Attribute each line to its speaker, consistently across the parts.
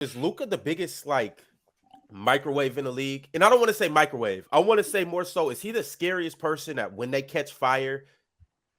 Speaker 1: Is Luka the biggest like microwave in the league? And I don't want to say microwave. I want to say more so, is he the scariest person that when they catch fire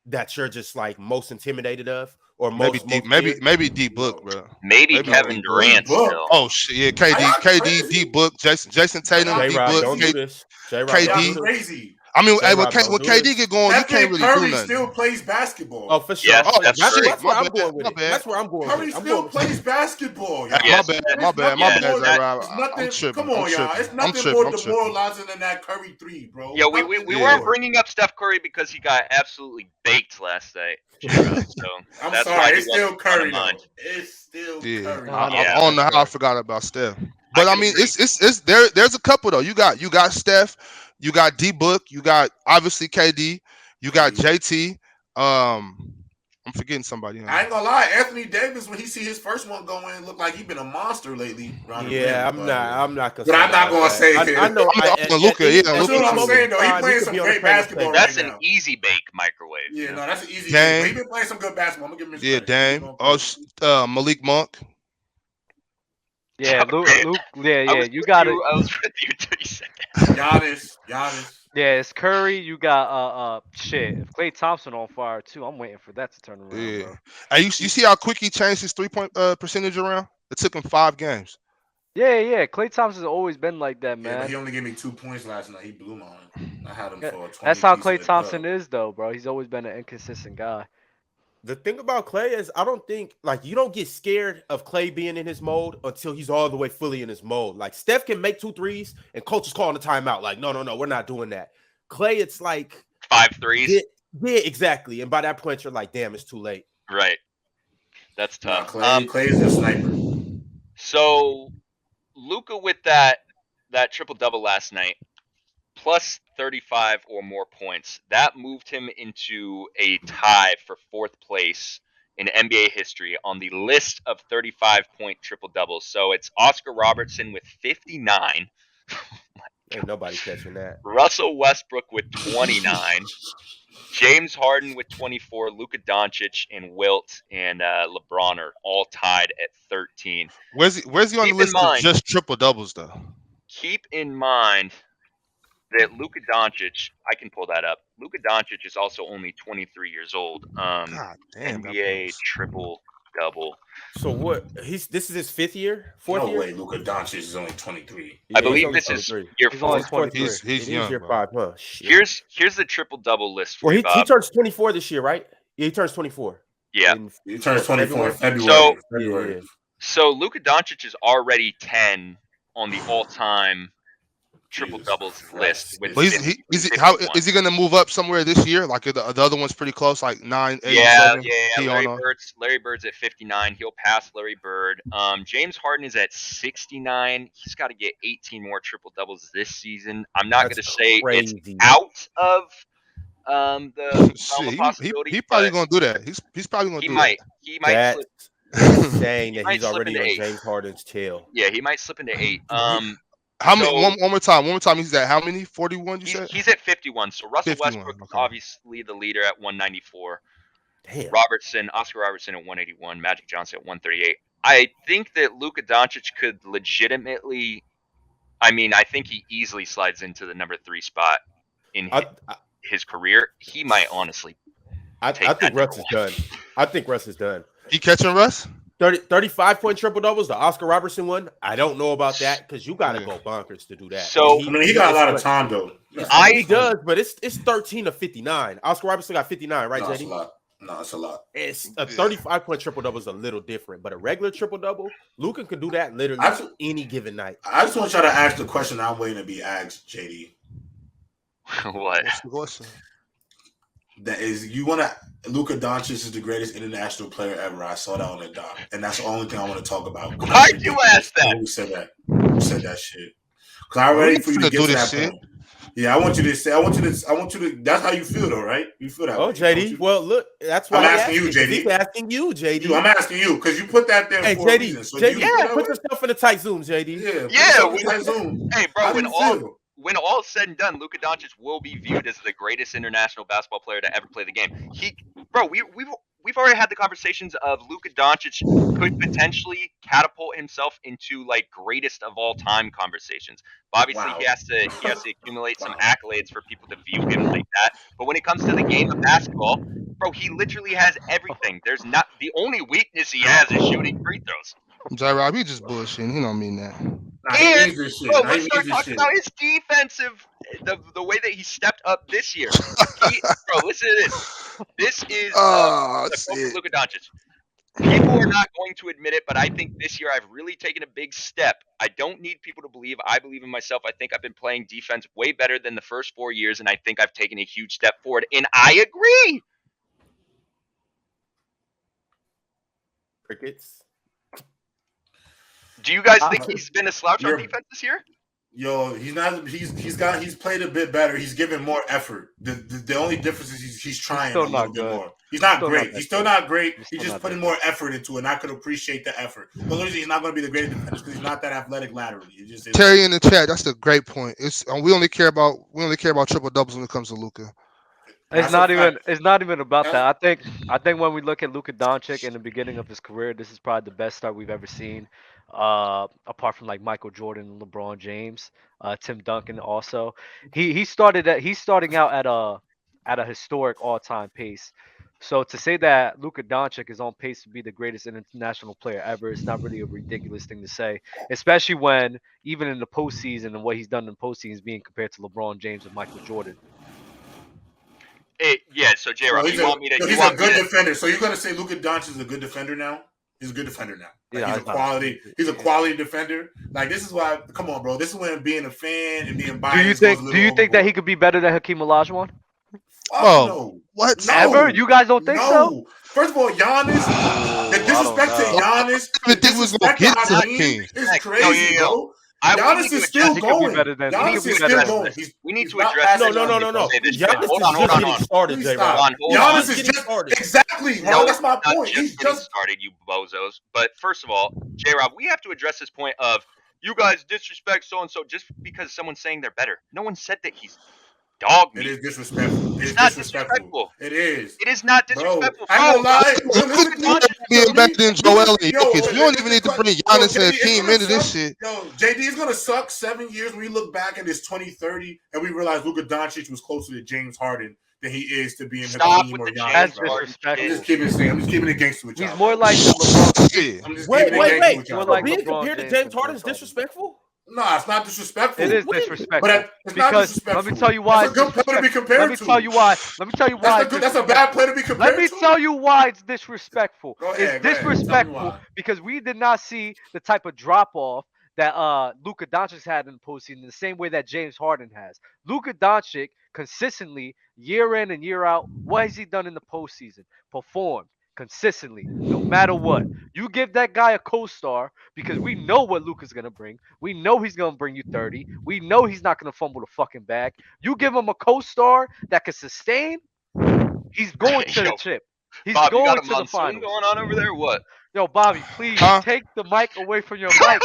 Speaker 1: that you're just like most intimidated of or
Speaker 2: Maybe
Speaker 1: most
Speaker 2: maybe
Speaker 1: scared?
Speaker 2: maybe D Book,
Speaker 3: No.
Speaker 2: bro.
Speaker 4: Maybe
Speaker 2: Maybe
Speaker 3: No,
Speaker 4: Kevin
Speaker 2: D Book.
Speaker 3: D
Speaker 4: Durant
Speaker 3: Book.
Speaker 4: still.
Speaker 2: Oh shit, yeah,
Speaker 3: Are
Speaker 2: KD,
Speaker 3: y'all
Speaker 2: KD, D
Speaker 3: crazy?
Speaker 2: Book, Jason
Speaker 3: Are
Speaker 2: Tatum,
Speaker 3: y'all
Speaker 1: J
Speaker 2: D
Speaker 1: Rob,
Speaker 2: Book.
Speaker 1: don't do
Speaker 3: crazy?
Speaker 1: this. J
Speaker 3: Are
Speaker 1: Rob, don't
Speaker 3: y'all
Speaker 1: do
Speaker 2: KD.
Speaker 1: this.
Speaker 3: crazy?
Speaker 2: I mean,
Speaker 1: J
Speaker 2: hey,
Speaker 1: Rob, don't
Speaker 2: when
Speaker 1: do
Speaker 2: KD
Speaker 1: this.
Speaker 2: get going, you can't
Speaker 3: Stephen
Speaker 2: really do
Speaker 3: Curry
Speaker 2: nothing.
Speaker 3: still plays
Speaker 1: Oh,
Speaker 3: basketball.
Speaker 1: for sure.
Speaker 4: Yes,
Speaker 2: Oh
Speaker 4: that's
Speaker 1: That's
Speaker 4: true.
Speaker 2: shit,
Speaker 1: that's
Speaker 2: my
Speaker 1: where I'm
Speaker 2: bad,
Speaker 1: going with
Speaker 2: my
Speaker 1: it.
Speaker 2: bad.
Speaker 1: That's where I'm going with
Speaker 3: Curry
Speaker 1: it. I'm going
Speaker 3: still
Speaker 1: with you.
Speaker 3: plays basketball,
Speaker 2: Hey,
Speaker 3: y'all.
Speaker 2: my
Speaker 4: Yes,
Speaker 2: bad,
Speaker 4: that,
Speaker 2: my
Speaker 3: It's
Speaker 2: bad, my
Speaker 3: nothing
Speaker 4: yes,
Speaker 2: bad,
Speaker 3: more.
Speaker 2: J
Speaker 4: that.
Speaker 2: Rob.
Speaker 3: It's
Speaker 2: I'm
Speaker 3: nothing.
Speaker 2: tripping,
Speaker 3: Come
Speaker 2: I'm
Speaker 3: on, y'all.
Speaker 2: tripping,
Speaker 3: It's
Speaker 2: I'm
Speaker 3: nothing
Speaker 2: tripping,
Speaker 3: more
Speaker 2: I'm tripping.
Speaker 3: demoralizing than that Curry three, bro.
Speaker 4: Yeah,
Speaker 3: Nothing
Speaker 4: we
Speaker 2: Yeah.
Speaker 4: weren't
Speaker 3: more.
Speaker 4: bringing up Steph Curry because he got absolutely baked last night, J-Rob. So
Speaker 3: I'm
Speaker 4: that's why
Speaker 3: sorry.
Speaker 4: he
Speaker 3: It's still
Speaker 4: wasn't front of
Speaker 3: Curry
Speaker 4: mind.
Speaker 3: though. It's still
Speaker 2: Yeah,
Speaker 3: Curry,
Speaker 2: I
Speaker 4: Yeah,
Speaker 3: bro.
Speaker 2: don't
Speaker 1: That's
Speaker 2: know how I
Speaker 1: fair.
Speaker 2: forgot about Steph,
Speaker 4: I
Speaker 2: but I
Speaker 4: can
Speaker 2: mean,
Speaker 4: agree.
Speaker 2: there's a couple though. You got Steph, you got D Book, you got obviously KD, you got
Speaker 3: KD.
Speaker 2: JT. I'm forgetting somebody.
Speaker 3: I ain't gonna lie, Anthony Davis, when he see his first one go in, look like he been a monster lately around the
Speaker 1: Yeah,
Speaker 3: rim.
Speaker 1: I'm not
Speaker 3: But I'm
Speaker 1: concerned
Speaker 3: not
Speaker 1: about
Speaker 3: gonna
Speaker 1: that.
Speaker 3: say
Speaker 1: I
Speaker 3: it.
Speaker 1: know
Speaker 2: I mean, Luca, yeah,
Speaker 1: at
Speaker 3: That's
Speaker 2: Luca
Speaker 3: what
Speaker 1: any
Speaker 3: I'm
Speaker 2: too.
Speaker 1: moment
Speaker 3: saying
Speaker 1: in
Speaker 3: though. He
Speaker 1: time he
Speaker 3: playing
Speaker 1: could
Speaker 3: some
Speaker 1: be on the
Speaker 3: great
Speaker 1: planet play
Speaker 3: basketball right
Speaker 4: That's
Speaker 1: defense.
Speaker 4: an
Speaker 3: now.
Speaker 4: easy bake microwave.
Speaker 3: Yeah,
Speaker 4: Yeah.
Speaker 3: no, that's an easy big. But he
Speaker 2: Dame,
Speaker 3: been playing some good basketball. I'm gonna give him his
Speaker 2: yeah,
Speaker 3: credit. He been
Speaker 2: Dame.
Speaker 3: doing
Speaker 2: Oh,
Speaker 3: good.
Speaker 2: Malik Monk.
Speaker 5: Yeah, Luke. Yeah,
Speaker 4: I
Speaker 5: yeah.
Speaker 4: was
Speaker 5: You
Speaker 4: with
Speaker 5: got it.
Speaker 4: you. I was with you until you said that.
Speaker 3: Giannis.
Speaker 5: Yeah, it's Curry. You got shit. If Klay Thompson on fire too, I'm waiting for that to turn around,
Speaker 2: Yeah.
Speaker 5: bro.
Speaker 2: And you see how quick he changed his 3-point percentage around? It took him 5 games.
Speaker 5: Yeah, yeah. Klay Thompson's always been like that,
Speaker 3: Yeah, but he
Speaker 5: man.
Speaker 3: only gave me 2 points last night. He blew mine. I had him
Speaker 5: Yeah,
Speaker 3: for a
Speaker 5: that's
Speaker 3: 20
Speaker 5: how
Speaker 3: piece in
Speaker 5: Klay
Speaker 3: the dub.
Speaker 5: Thompson is, though, bro. He's always been an inconsistent guy.
Speaker 1: The thing about Clay is I don't think like you don't get scared of Clay being in his mode until he's all the way fully in his mode. Like Steph can make 2 threes and coach is calling the timeout. Like, no, we're not doing that. Clay, it's like
Speaker 4: 5 threes.
Speaker 1: yeah, yeah, exactly. And by that point, you're like, damn, it's too late.
Speaker 4: Right. That's
Speaker 3: Nah,
Speaker 4: tough.
Speaker 3: Clay's a sniper.
Speaker 4: So Luka with that triple double last night, plus 35 or more points. That moved him into a tie for fourth place in NBA history on the list of 35-point triple doubles. So it's Oscar Robertson with 59.
Speaker 1: Ain't nobody catching that.
Speaker 4: Russell Westbrook with 29. James Harden with 24, Luka Doncic and Wilt and LeBron are all tied at 13.
Speaker 2: Where's he on the
Speaker 4: Keep in
Speaker 2: list of
Speaker 4: mind,
Speaker 2: just triple doubles though?
Speaker 4: keep in mind that Luka Doncic, I can pull that up. Luka Doncic is also only 23 years old.
Speaker 2: God damn, that boy
Speaker 4: NBA
Speaker 2: was.
Speaker 4: triple double.
Speaker 1: So what? This is his fifth year, fourth
Speaker 3: No
Speaker 1: year.
Speaker 3: way, Luka Doncic is only 23.
Speaker 4: I
Speaker 1: Yeah, he's
Speaker 4: believe
Speaker 1: only
Speaker 4: this is
Speaker 1: 23.
Speaker 4: year
Speaker 5: He's only
Speaker 4: 4.
Speaker 1: It's fourth year.
Speaker 5: 23.
Speaker 2: He's
Speaker 1: It is
Speaker 2: young,
Speaker 1: year
Speaker 2: bro.
Speaker 1: 5, huh? Shit.
Speaker 4: Here's the triple double list for
Speaker 1: Well,
Speaker 4: you,
Speaker 1: he
Speaker 4: Bob.
Speaker 1: turns 24 this year, right? Yeah, he turns 24.
Speaker 4: Yeah.
Speaker 3: He turns 24 in
Speaker 1: February?
Speaker 3: February.
Speaker 1: Yeah.
Speaker 4: So Luka Doncic is already 10 on the all-time triple
Speaker 3: Jesus
Speaker 4: doubles list
Speaker 3: Christ.
Speaker 4: with
Speaker 2: But
Speaker 3: It's-
Speaker 2: is it how
Speaker 4: 51.
Speaker 2: is he gonna move up somewhere this year? Like the other one's pretty close, like 987.
Speaker 4: Yeah.
Speaker 2: He on a,
Speaker 4: Larry Bird's at 59. He'll pass Larry Bird. James Harden is at 69. He's got to get 18 more triple doubles this season. I'm not going to
Speaker 1: That's
Speaker 4: say it's
Speaker 1: crazy.
Speaker 4: out of the realm
Speaker 2: shit.
Speaker 4: of possibility,
Speaker 2: He probably
Speaker 4: but
Speaker 2: gonna do that. He's probably gonna
Speaker 4: he
Speaker 2: do
Speaker 4: might
Speaker 1: That's
Speaker 4: slip.
Speaker 1: insane
Speaker 4: He
Speaker 1: that
Speaker 4: might
Speaker 1: he's
Speaker 4: slip
Speaker 1: already
Speaker 4: into
Speaker 1: on
Speaker 4: 8.
Speaker 1: James Harden's tail.
Speaker 4: Yeah, he might slip into 8.
Speaker 2: that. How many?
Speaker 4: So
Speaker 2: One more time. One more time. He's at how many? 41. You said
Speaker 4: he's at 51. So Russell
Speaker 2: 51.
Speaker 4: Westbrook is
Speaker 2: Okay.
Speaker 4: obviously the leader at 194.
Speaker 1: Damn.
Speaker 4: Oscar Robertson at 181, Magic Johnson at 138. I think that Luka Doncic could legitimately, I think he easily slides into the number 3 spot in
Speaker 1: I,
Speaker 4: his career. He might honestly
Speaker 1: I
Speaker 4: take
Speaker 1: think
Speaker 4: that
Speaker 1: Russ
Speaker 4: number
Speaker 1: is done. I think Russ is done.
Speaker 2: He catching Russ?
Speaker 1: 35-point triple doubles, the Oscar Robertson one. I don't know about that because you got to
Speaker 2: Yeah.
Speaker 1: go bonkers to do that.
Speaker 4: So
Speaker 3: he got a lot of time though.
Speaker 1: He does, but it's 13 to 59. Oscar Robertson got 59, right,
Speaker 3: No,
Speaker 1: JD?
Speaker 3: it's a lot. No, it's a lot.
Speaker 1: It's a 35-point triple double is a little different, but a regular triple double, Luka can do that literally any given night.
Speaker 3: I just want y'all to ask the question I'm waiting to be asked, JD.
Speaker 4: what?
Speaker 2: What's the question?
Speaker 3: That is, you want to Luka Doncic is the greatest international player ever. I saw that on the doc, and that's the only thing I want to talk about.
Speaker 4: Why'd you ask that?
Speaker 3: Who said that? Who said that shit? Because I'm ready for you to get to that point. Yeah, I want you to say. I want you to. That's how you feel, though, right? You feel that?
Speaker 1: Oh,
Speaker 3: way.
Speaker 1: JD. Well, look, that's why
Speaker 3: I'm asking you, JD.
Speaker 1: He's asking you, JD.
Speaker 3: I'm asking you because you put that there for a reason. So
Speaker 1: JD, put yourself in a tight zoom, JD.
Speaker 3: Yeah. Zoom.
Speaker 4: Hey, bro, when all is said and done, Luka Doncic will be viewed as the greatest international basketball player to ever play the game. we've already had the conversations of Luka Doncic could potentially catapult himself into like greatest of all time conversations. Obviously,
Speaker 3: Wow.
Speaker 4: he has to accumulate some
Speaker 3: Wow.
Speaker 4: accolades for people to view him like that. But when it comes to the game of basketball, bro, he literally has everything. There's not the only weakness he has is shooting free throws.
Speaker 2: J-Rob, he just bullshitting. He don't mean that.
Speaker 3: Nah, he
Speaker 4: And
Speaker 3: means this shit.
Speaker 4: bro,
Speaker 3: Nah, he
Speaker 4: let's start
Speaker 3: means this
Speaker 4: talking
Speaker 3: shit.
Speaker 4: about his defensive, the way that he stepped up this year. Bro, listen to this. This is
Speaker 2: Oh,
Speaker 4: the quote from
Speaker 2: shit.
Speaker 4: Luka Doncic. People are not going to admit it, but I think this year I've really taken a big step. I don't need people to believe. I believe in myself. I think I've been playing defense way better than the first 4 years, and I think I've taken a huge step forward. And I agree.
Speaker 1: Crickets.
Speaker 4: Do you guys think he's been a slouch on defense this year?
Speaker 3: Yo, he's not. He's played a bit better. He's given more effort. The only difference is he's trying a little bit more. He's not great. He's still not great. He's just putting more effort into it, and I could appreciate the effort. The only reason he's not going to be the greatest defender because he's not that athletic laterally. He just is.
Speaker 2: Terry in the chat, that's a great point. It's we only care about triple doubles when it comes to Luka.
Speaker 5: It's not even about that. I think when we look at Luka Doncic in the beginning of his career, this is probably the best start we've ever seen. Apart from like Michael Jordan and LeBron James, Tim Duncan also. He's starting out at a historic all-time pace. So to say that Luka Doncic is on pace to be the greatest international player ever, it's not really a ridiculous thing to say, especially when even in the postseason and what he's done in the postseason is being compared to LeBron James and Michael Jordan.
Speaker 4: So J-Rob,
Speaker 3: He's a good defender. So you're gonna say Luka Doncic is a good defender now? He's a good defender now. Like, he's a quality defender. Like, this is why. Come on, bro. This is when being a fan and being biased.
Speaker 5: Do you think that he could be better than Hakeem Olajuwon?
Speaker 2: Oh,
Speaker 3: no.
Speaker 2: What?
Speaker 3: No.
Speaker 5: Ever? You guys don't think so?
Speaker 3: First of all, Giannis, the disrespect to Giannis,
Speaker 2: I didn't think we was gonna get to Hakeem.
Speaker 3: It's crazy, bro. Giannis is still going. Giannis is still going.
Speaker 4: We need to address.
Speaker 1: No. Giannis is just getting started, J-Rob.
Speaker 3: Giannis is just exactly. No, that's my point.
Speaker 4: He's just started, you bozos. But first of all, J-Rob, we have to address this point of you guys disrespect so and so just because someone's saying they're better. No one said that he's dog meat.
Speaker 3: It is disrespectful.
Speaker 4: It's not disrespectful.
Speaker 3: It is.
Speaker 4: It is not disrespectful.
Speaker 3: I ain't gonna lie.
Speaker 2: Being better than Joel and Jokic. You don't even need to bring Giannis and Hakeem into this shit.
Speaker 3: Yo, JD is gonna suck 7 years when we look back at this 2030 and we realize Luka Doncic was closer to James Harden than he is to being Hakeem or Giannis.
Speaker 5: That's disrespectful.
Speaker 3: I'm just keeping it gangster with y'all.
Speaker 5: He's more like LeBron.
Speaker 3: I'm just
Speaker 1: Wait.
Speaker 3: keeping it gangster with y'all.
Speaker 5: Like
Speaker 1: Being
Speaker 5: LeBron
Speaker 1: compared to
Speaker 5: James
Speaker 1: James Harden is disrespectful?
Speaker 3: No, it's not disrespectful.
Speaker 5: It is disrespectful.
Speaker 3: But it's not disrespectful.
Speaker 5: Let me tell you why.
Speaker 3: That's a good player to be compared to.
Speaker 5: Let me tell you why.
Speaker 3: That's a bad player to be compared to.
Speaker 5: Let me tell you why it's disrespectful.
Speaker 3: It's
Speaker 5: disrespectful because we did not see the type of drop off that Luka Doncic had in the postseason the same way that James Harden has. Luka Doncic consistently, year in and year out, what has he done in the postseason? Performed consistently, no matter what. You give that guy a co-star because we know what Luka's gonna bring. We know he's gonna bring you 30. We know he's not gonna fumble the fucking bag. You give him a co-star that can sustain, he's going to the chip. He's
Speaker 4: Bob,
Speaker 5: going
Speaker 4: you got a
Speaker 5: to the
Speaker 4: monsoon
Speaker 5: finals.
Speaker 4: going on over there? What?
Speaker 5: Yo, Bobby, please take the mic away from your mic.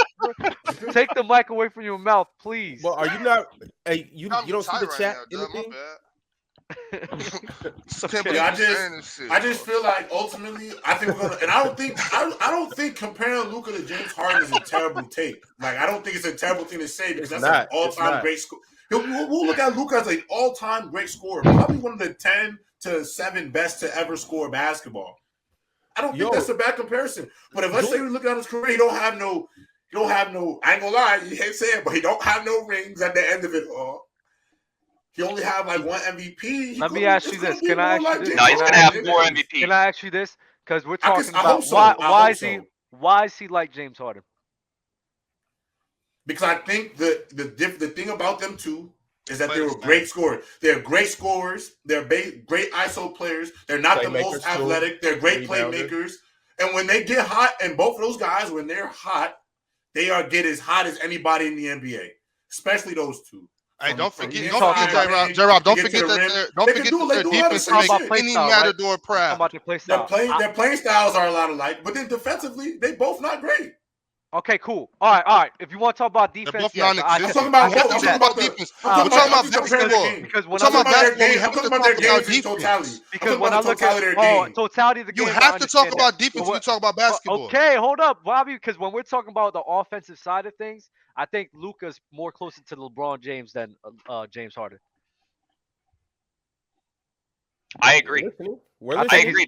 Speaker 5: Take the mic away from your mouth, please.
Speaker 1: Well, are you not? Hey, you don't see the chat?
Speaker 3: I just feel like ultimately I think we're gonna, and I don't think comparing Luka to James Harden is a terrible take. Like, I don't think it's a terrible thing to say because that's an all-time great score. We'll look at Luka as an all-time great scorer, probably one of the 10 to 7 best to ever score basketball. I don't think that's a bad comparison. But if let's say we look at his career, he don't have no. I ain't gonna lie, you hate saying, but he don't have no rings at the end of it all. He only have like one MVP.
Speaker 5: Let me ask you this. Can I ask you this?
Speaker 4: No, he's gonna have 4 MVPs.
Speaker 5: Can I ask you this? Because we're talking
Speaker 3: about
Speaker 5: why is he like James Harden?
Speaker 3: Because I think the thing about them two is that they were great scorers. They're great scorers. They're great ISO players. They're not the most athletic. They're great playmakers. And when they get hot, and both of those guys, when they're hot, they get as hot as anybody in the NBA, especially those two.
Speaker 2: Hey, don't forget, J-Rob. Don't forget that their defense makes any Matador proud.
Speaker 5: Their
Speaker 3: playing styles are a lot alike, but then defensively, they both not great.
Speaker 5: Okay, cool. All right. If you want to talk about
Speaker 2: They're
Speaker 5: defense,
Speaker 2: both
Speaker 5: yes,
Speaker 3: I'm
Speaker 2: non-existent.
Speaker 3: talking about
Speaker 2: We have
Speaker 3: both.
Speaker 2: to
Speaker 3: I'm
Speaker 2: talk
Speaker 3: talking
Speaker 2: about
Speaker 3: about the.
Speaker 2: defense.
Speaker 3: I'm
Speaker 2: We're
Speaker 3: talking
Speaker 2: talking
Speaker 3: about. I'm
Speaker 2: about
Speaker 3: just comparing their
Speaker 2: basketball.
Speaker 3: games.
Speaker 5: because
Speaker 2: We're
Speaker 5: when I
Speaker 3: I'm
Speaker 2: talking
Speaker 3: talking
Speaker 5: look
Speaker 2: about
Speaker 3: about
Speaker 5: at
Speaker 3: their
Speaker 2: basketball. We
Speaker 3: games.
Speaker 2: have
Speaker 3: I'm
Speaker 2: to
Speaker 3: talking about
Speaker 2: talk
Speaker 3: their
Speaker 2: about
Speaker 3: games in
Speaker 2: defense.
Speaker 3: totality. I'm
Speaker 5: because
Speaker 3: talking
Speaker 5: when I
Speaker 3: about the
Speaker 5: look at
Speaker 3: totality of their games.
Speaker 5: totality of the
Speaker 2: You
Speaker 5: game, I
Speaker 2: have to talk
Speaker 5: understand that.
Speaker 2: about defense
Speaker 5: But
Speaker 2: when you talk about basketball.
Speaker 5: okay, hold up, Bobby, because when we're talking about the offensive side of things, I think Luka's more closer to LeBron James than James Harden.
Speaker 4: I
Speaker 1: We're
Speaker 4: agree.
Speaker 1: listening. We're
Speaker 5: I
Speaker 4: I
Speaker 5: think
Speaker 1: listening.
Speaker 5: he's.
Speaker 4: agree.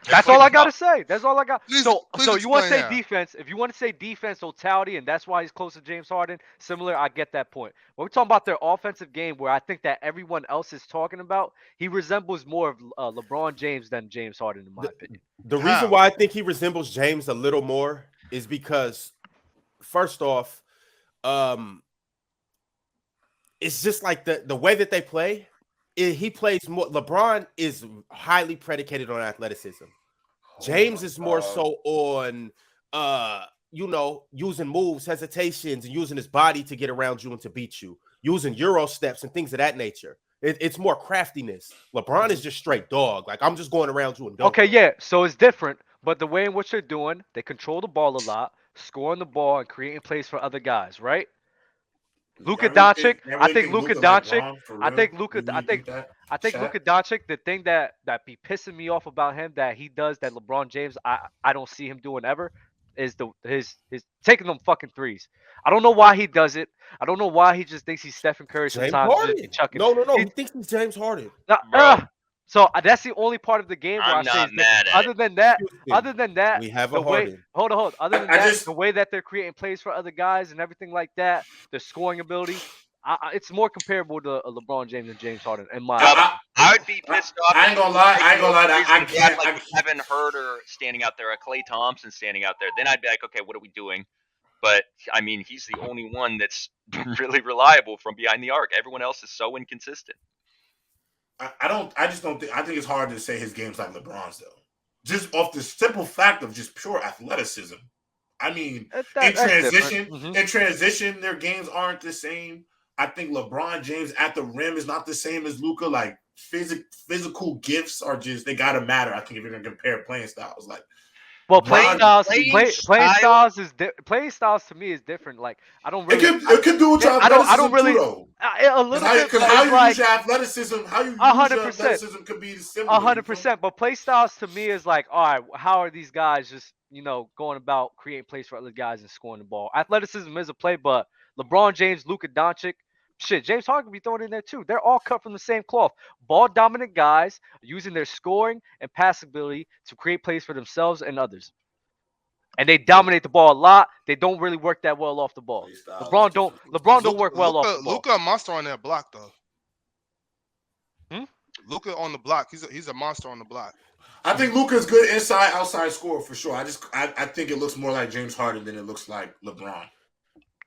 Speaker 4: They're
Speaker 5: That's all
Speaker 4: quick
Speaker 5: I gotta
Speaker 4: enough.
Speaker 5: say. That's all I got.
Speaker 2: Please
Speaker 5: So you want to
Speaker 2: explain
Speaker 5: say
Speaker 2: that.
Speaker 5: defense? If you want to say defense totality, and that's why he's close to James Harden, similar, I get that point. When we're talking about their offensive game, where I think that everyone else is talking about, he resembles more of LeBron James than James Harden, in my
Speaker 1: The,
Speaker 5: opinion.
Speaker 1: the reason
Speaker 2: How?
Speaker 1: why I think he resembles James a little more is because, first off, um, it's just like the way that they play. He plays more. LeBron is highly predicated on athleticism.
Speaker 3: Oh
Speaker 1: James
Speaker 3: my
Speaker 1: is more
Speaker 3: god.
Speaker 1: so on using moves, hesitations, and using his body to get around you and to beat you, using Euro steps and things of that nature. It's more craftiness. LeBron is just straight dog. Like, I'm just going around you and
Speaker 5: Okay,
Speaker 1: dunking on
Speaker 5: yeah. So it's different, but the way in which they're doing, they control the ball a lot, scoring the ball and creating plays for other guys, right? Luka Doncic,
Speaker 3: Y'all
Speaker 5: I
Speaker 3: really
Speaker 5: think
Speaker 3: think
Speaker 5: Luka
Speaker 3: Luka like
Speaker 5: Doncic,
Speaker 3: Braun for
Speaker 5: I
Speaker 3: real?
Speaker 5: think Luka,
Speaker 3: You really think that,
Speaker 5: I think
Speaker 3: Shaq?
Speaker 5: Luka Doncic. The thing that be pissing me off about him that he does that LeBron James, I don't see him doing ever, is his taking them fucking threes. I don't know why he does it. I don't know why he just thinks he's Stephen Curry.
Speaker 1: James
Speaker 5: Sometimes just be
Speaker 1: Harden.
Speaker 5: chucking.
Speaker 1: No.
Speaker 5: He,
Speaker 1: He thinks he's James Harden.
Speaker 5: uh,
Speaker 4: Bro,
Speaker 5: uh, so that's the only part of the game where I
Speaker 4: I'm
Speaker 5: say
Speaker 4: not
Speaker 5: is different.
Speaker 4: mad at it.
Speaker 5: Other
Speaker 1: Houston,
Speaker 5: than that,
Speaker 1: we have a
Speaker 5: the way
Speaker 1: Harden.
Speaker 5: hold. Other than
Speaker 3: I
Speaker 5: that,
Speaker 3: just
Speaker 5: the way that they're creating plays for other guys and everything like that, the scoring ability, it's more comparable to LeBron James and James Harden, in my
Speaker 4: Bro,
Speaker 5: opinion.
Speaker 3: I,
Speaker 4: I would be pissed off
Speaker 3: I
Speaker 4: if
Speaker 3: ain't
Speaker 4: he
Speaker 3: gonna
Speaker 4: was
Speaker 3: lie. I
Speaker 4: taking
Speaker 3: ain't gonna
Speaker 4: those
Speaker 3: lie.
Speaker 4: threes
Speaker 3: I
Speaker 4: and we had
Speaker 3: can't.
Speaker 4: like a Kevin Herter standing out there, a Klay Thompson standing out there. Then I'd be like, okay, what are we doing? But I mean, he's the only one that's really reliable from behind the arc. Everyone else is so inconsistent.
Speaker 3: I don't. I just don't think. I think it's hard to say his game's like LeBron's though. Just off the simple fact of just pure athleticism. I mean,
Speaker 5: That's different.
Speaker 3: in transition, their games aren't the same. I think LeBron James at the rim is not the same as Luka. Like physical gifts are just they gotta matter. I think if you're gonna compare playing styles, like
Speaker 5: Well,
Speaker 3: Bron,
Speaker 4: Playing
Speaker 5: playing styles to me is different. Like I don't
Speaker 3: it
Speaker 5: really,
Speaker 3: could do with your
Speaker 5: I don't
Speaker 3: athleticism too,
Speaker 5: really,
Speaker 3: though.
Speaker 5: a little bit,
Speaker 3: Because
Speaker 5: but
Speaker 3: how
Speaker 5: it's
Speaker 3: you use
Speaker 5: like
Speaker 3: your athleticism, how you use your
Speaker 5: 100%.
Speaker 3: athleticism could be similar. You feel me?
Speaker 5: 100%. But play styles to me is like, all right, how are these guys just, going about creating plays for other guys and scoring the ball? Athleticism is a play, but LeBron James, Luka Doncic, shit, James Harden can be thrown in there too. They're all cut from the same cloth. Ball dominant guys using their scoring and passing ability to create plays for themselves and others. And they dominate the ball a lot. They don't really work that well off the ball.
Speaker 3: Play style is
Speaker 5: LeBron don't
Speaker 3: different.
Speaker 5: LeBron don't work well off the ball.
Speaker 2: Luka a monster on that block though.
Speaker 5: Hmm?
Speaker 2: Luka on the block. He's a monster on the block.
Speaker 3: I think Luka's good inside, outside scorer for sure. I think it looks more like James Harden than it looks like LeBron.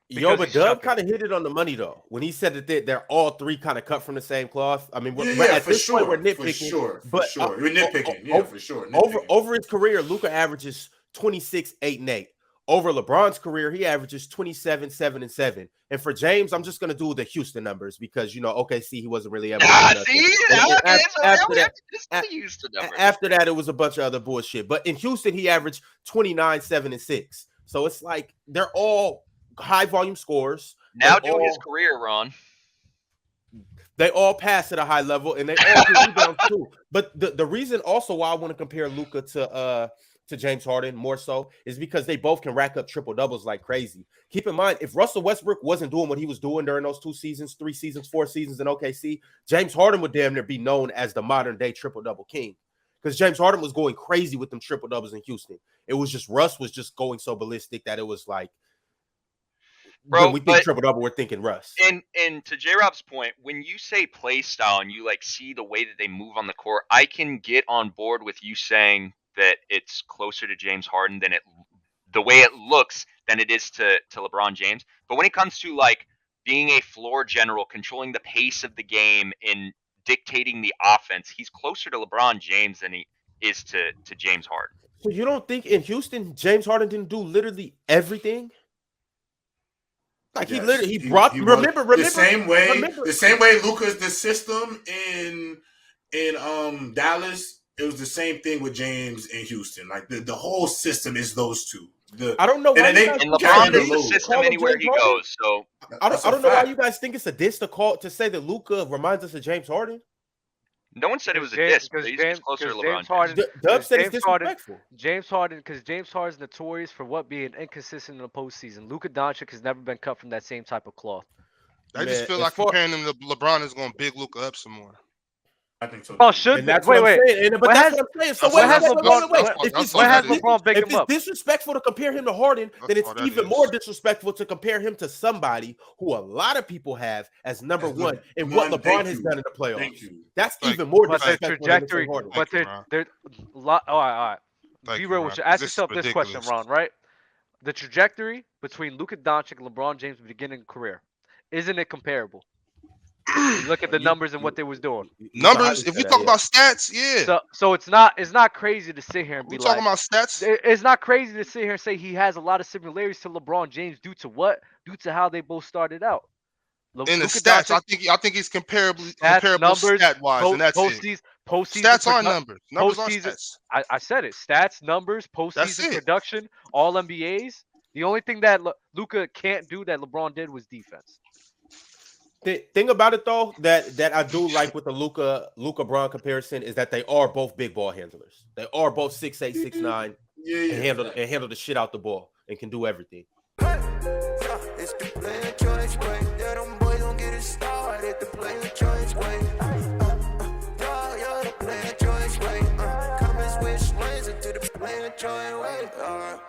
Speaker 1: Yo, but Dub kind of hit it on the money though when he said that they're all three kind of cut from the same cloth. I mean, at this point we're nitpicking,
Speaker 3: for sure. You're nitpicking, for sure.
Speaker 1: Over his career, Luka averages 26, 8, and 8. Over LeBron's career, he averages 27, 7, and 7. And for James, I'm just gonna do the Houston numbers because OKC he wasn't really able to do nothing. After that, it was a bunch of other bullshit. But in Houston, he averaged 29, 7, and 6. So it's like they're all high volume scores.
Speaker 4: Now do his career, Ron.
Speaker 1: They all pass at a high level and they all get rebounds too. But the reason also why I want to compare Luka to James Harden more so is because they both can rack up triple doubles like crazy. Keep in mind, if Russell Westbrook wasn't doing what he was doing during those 2 seasons, 3 seasons, 4 seasons in OKC, James Harden would damn near be known as the modern day triple double king. Because James Harden was going crazy with them triple doubles in Houston. It was just Russ was just going so ballistic that it was like,
Speaker 4: bro,
Speaker 1: when we think triple double, we're thinking Russ.
Speaker 4: And to J Rob's point, when you say play style and you like see the way that they move on the court, I can get on board with you saying that it's closer to James Harden than the way it looks than it is to LeBron James. But when it comes to like being a floor general, controlling the pace of the game and dictating the offense, he's closer to LeBron James than he is to James Harden.
Speaker 1: So you don't think in Houston James Harden didn't do literally everything? Like
Speaker 3: yes.
Speaker 1: he brought remember
Speaker 3: the same way Luka's the system in Dallas. It was the same thing with James in Houston. Like the whole system is those two.
Speaker 1: I don't know why.
Speaker 4: And LeBron is the system anywhere he goes. So
Speaker 1: I don't know why you guys think it's a diss to say that Luka reminds us of James Harden.
Speaker 4: No one said it was a diss, but he's just closer to LeBron.
Speaker 1: Dub said it's disrespectful.
Speaker 5: James Harden, because James Harden is notorious for being inconsistent in the postseason. Luka Doncic has never been cut from that same type of cloth.
Speaker 2: I just feel like comparing him to LeBron is going to big Luka up some more.
Speaker 3: I think so.
Speaker 5: Oh, should
Speaker 1: that's wait. But that's what I'm saying. So what has
Speaker 5: LeBron big him up?
Speaker 1: If it's disrespectful to compare him to Harden, then it's even more disrespectful to compare him to somebody who a lot of people have as number one in what LeBron has done in the playoffs. That's even more disrespectful.
Speaker 5: But their trajectory, but they're all right. Be real with you. Ask yourself this question, Ron. Right? The trajectory between Luka Doncic and LeBron James' beginning career, isn't it comparable? You look at the numbers and what they was doing.
Speaker 2: Numbers. If we talk about stats, yeah.
Speaker 5: So it's not crazy to sit here and be like,
Speaker 2: talking about stats.
Speaker 5: It's not crazy to sit here and say he has a lot of similarities to LeBron James due to what? Due to how they both started out.
Speaker 2: In the stats, Doncic, I think he's comparable stat wise, and that's it.
Speaker 5: Postseason
Speaker 2: stats are numbers. Numbers are stats.
Speaker 5: I said it. Stats, numbers, postseason production, all NBAs. The only thing that Luka can't do that LeBron did was defense.
Speaker 1: The thing about it though that I do like with the Luka Bron comparison is that they are both big ball handlers. They are both 6'8", 6'9", and handle the shit out the ball and can do everything.
Speaker 6: It's the player choice way. Yeah, them boys don't get it started. The player choice way. The player choice way. Come and switch lanes into the player choice way.